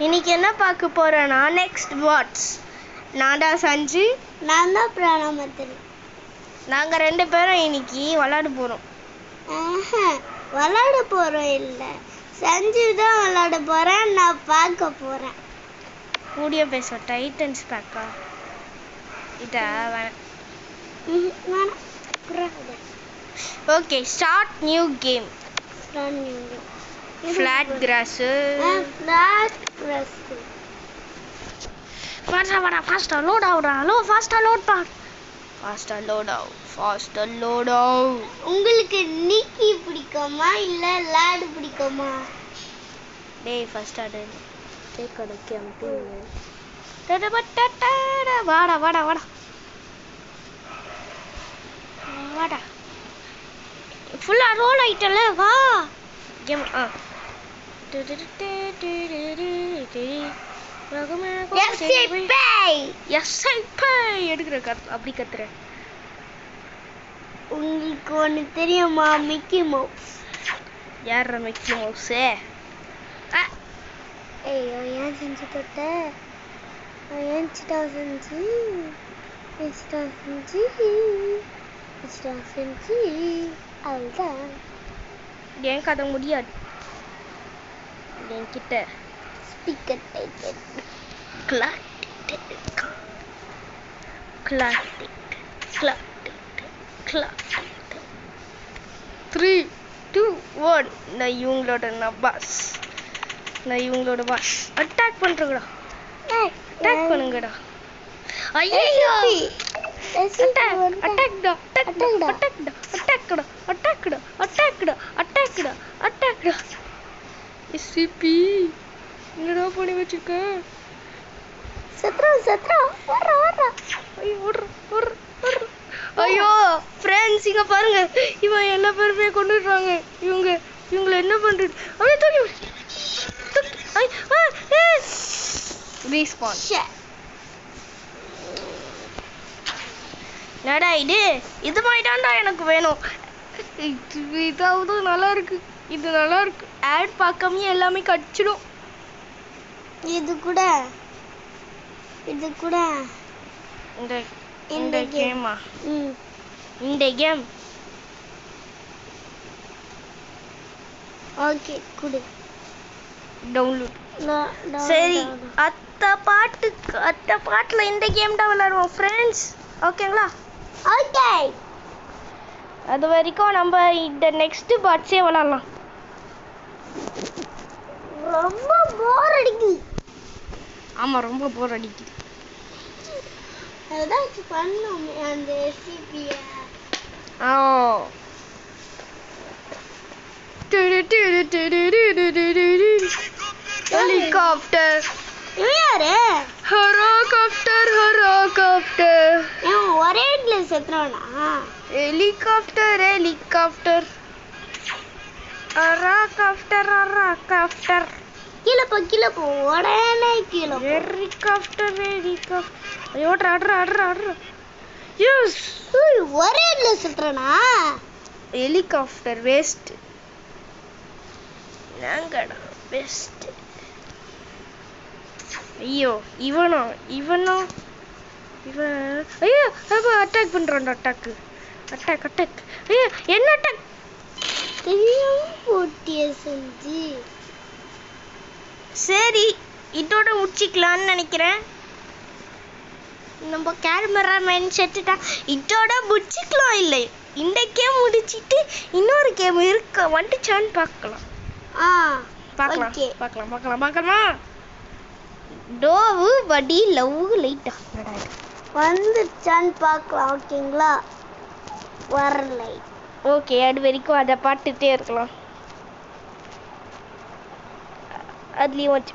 இன்னைக்கு என்ன பார்க்க போறேன்னா நெக்ஸ்ட் வாட்ஸ். நான் தான் சஞ்சு, நான் தான் பிராணமத்திரி. நாங்கள் 2 பேரும் இன்னைக்கு விளையாட போகிறோம். விளையாட போகிறோம் இல்லை, சஞ்சு தான் விளையாட போகிறேன், நான் பார்க்க போகிறேன். கூடிய பேச டைட்டன்ஸ் பேக்கா இதா வேணாம். Okay, start new game. Flat cross. வாடா ஃபாஸ்டா லோட் ஆகுடா. ஃபாஸ்டா லோட் பார். ஃபாஸ்டா லோட் ஆகு. உங்களுக்கு நீக்கி பிடிக்குமா இல்ல லாடு பிடிக்குமா? டேய் ஃபர்ஸ்ட் ஆடு டேக் அட கேம் டு. வாடா வாடா வாடா வாடா. ஃபுல்லா ரோல் ஆயிட்டல, வா கேம். எடுக்கிற அப்படி கத்துற. உங்களுக்கு ஒண்ணு தெரியுமா? Mickey mouse. யார் மிக்கி மவுஸ்? ஐயோ, ஏன் செஞ்சு தொட்ட? ஏன் சிட்டா செஞ்சு அவ்வளோதான். ஏன் கதை முடியாது என்கிட்ட. ஸ்பீக்கர் டைட்டட். கிளாட்டிக் 3 2 1. நான் இவங்களோட பாஸ். அட்டாக் பண்றங்கடா. அட்டாக் பண்ணுங்கடா. ஐயோ, அட்டாக்டா. எஸ்சிபி என்னடா பண்ணி வச்சிருக்க? சத்ரா வர்றா. ஐயோ ஃப்ரெண்ட்ஸ், இங்க பாருங்க, இவன் எல்லா பேருமே கொண்டுறாங்க. இவங்கள என்ன பண்றது? அப்படியே தூக்கி ரீஸ்பான். நடா இது மாதிரி தான்டா எனக்கு வேணும். இதாவது நல்லா இருக்கு. இது நல்லா இருக்கு. ஆட் பார்க்காம எல்லாமே கடிச்சிடும். இது கூட இந்த கேமா? இந்த கேம் ஓகே குடு. டவுன்லோட். சரி, அத்த பாட்டுல இந்த கேம் தான் விளையாடுவோம் ஃப்ரெண்ட்ஸ். ஓகேங்களா? ஓகே. அது வரைக்கும் நம்ம இந்த நெக்ஸ்ட் பார்ட்ஸே விளையாடலாம். ரொம்ப போர் அடிக்குது. ஆமா, ரொம்ப போர் அடிக்குது. ஏதாச்சும் பண்ணோமே அந்த எஸ்சிபிய. ஓ ஹெலிகாப்டர். யாரு? ஹெலிகாப்டர். ஒரே இடத்துல செத்துறானா? ஹெலிகாப்டர். கீழே போ உடனே கீழே. ஹெலிகாப்டர். ஐயோ ஆடுறா. எஸ், ஒரே இடத்துல செத்துறானா? Helicopter waste. நாங்கடா பெஸ்ட். ஐயோ இவன் ஐயோ அட்டாக் பண்றான்டா. அட்டாக். ஐயோ என்ன அட்டாக்? தெரியாம போட்டிய செஞ்சு. சரி, இதோட முடிச்சிக்கலாம்னு நினைக்கிறேன். நம்ம கேமராமேன் செட்டுட்டா. இதோட முடிச்சிக்கலாம். இல்லை, இந்த கேம் முடிச்சிட்டு இன்னொரு கேம் இருக்கு, வந்துச்சான்னு பார்க்கலாம். பார்க்கலாம். டோவு படி லவ் லைட்டா வந்துச்சான்னு பார்க்கலாம். ஓகேங்களா? வரலை. ஓகே, அது வரைக்கும் அதை பார்த்துட்டே இருக்கலாம். அதுலயும் வச்சு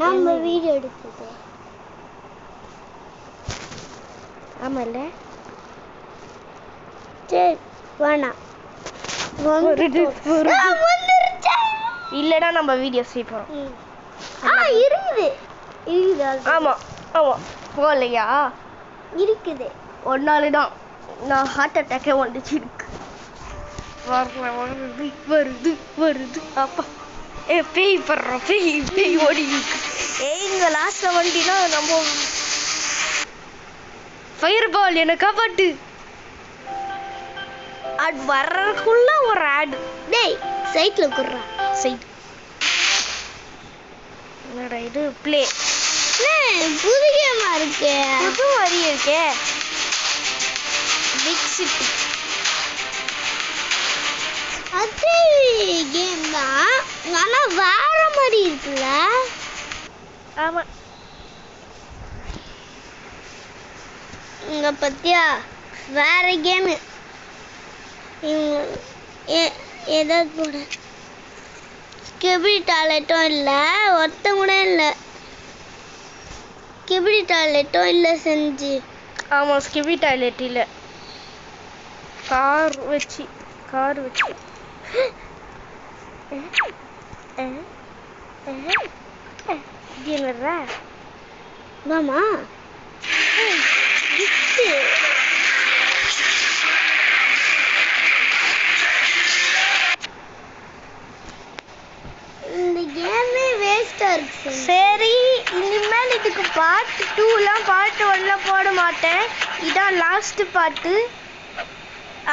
நம்ம வீடியோ எடுத்தது. ஆமால, சரி வேணாம். இல்லடா, நம்ம வீடியோ செய்ய போறோம். இருக்குது ஆமா ஆமா போகலையா? இருக்குது. ஒரு நாள் தான் நான் ஹார்ட் அட்டாக்கே வந்துச்சு இருக்கு. வருது வருது வருது அப்பா. பேய் படுறோம், பேய் ஓடி இருக்கு. இங்க லாஸ்ட்ல வண்டினா நம்ம ஃபயர் பால் என்ன காப்பாட்டு. அது வர்றதுக்குள்ள ஒரு ஆடு. டேய் சைட்ல குடுறா. சைட் என்னடா இது ப்ளே புது கேமா இருக்கு. புது மாதிரி இருக்கே. பிக் சிட்டி அதே கேம் தான், ஆனா வேற மாதிரி இருக்குல்ல. ஆமா இங்க பத்தியா வேற கேம். ஏதாவது கூட கிபிடி டாய்லெட்டும் இல்ல, ஒருத்தன் கூட இல்ல. கிபிடி டாய்லெட்டும் இல்ல செஞ்சு. ஆமா ஸ்கிபி டாய்லெட் இல்ல. கார் வச்சு என்னடா மாமா இந்த கேமே வேஸ்டா இருக்கு. சரி இனிமேல் இதுக்கு பார்ட் 2லாம் பார்ட் 1லாம் போட மாட்டேன். இதான் லாஸ்ட் பார்ட்டு.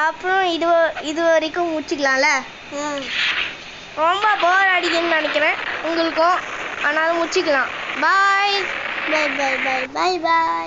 அப்புறம் இது வரைக்கும் முடிச்சுக்கலாம்ல. ரொம்ப போர் அடிக்குன்னு நினைக்கிறேன் உங்களுக்கும். ஆனாலும் முடிச்சுக்கலாம். Bye bye bye bye bye by.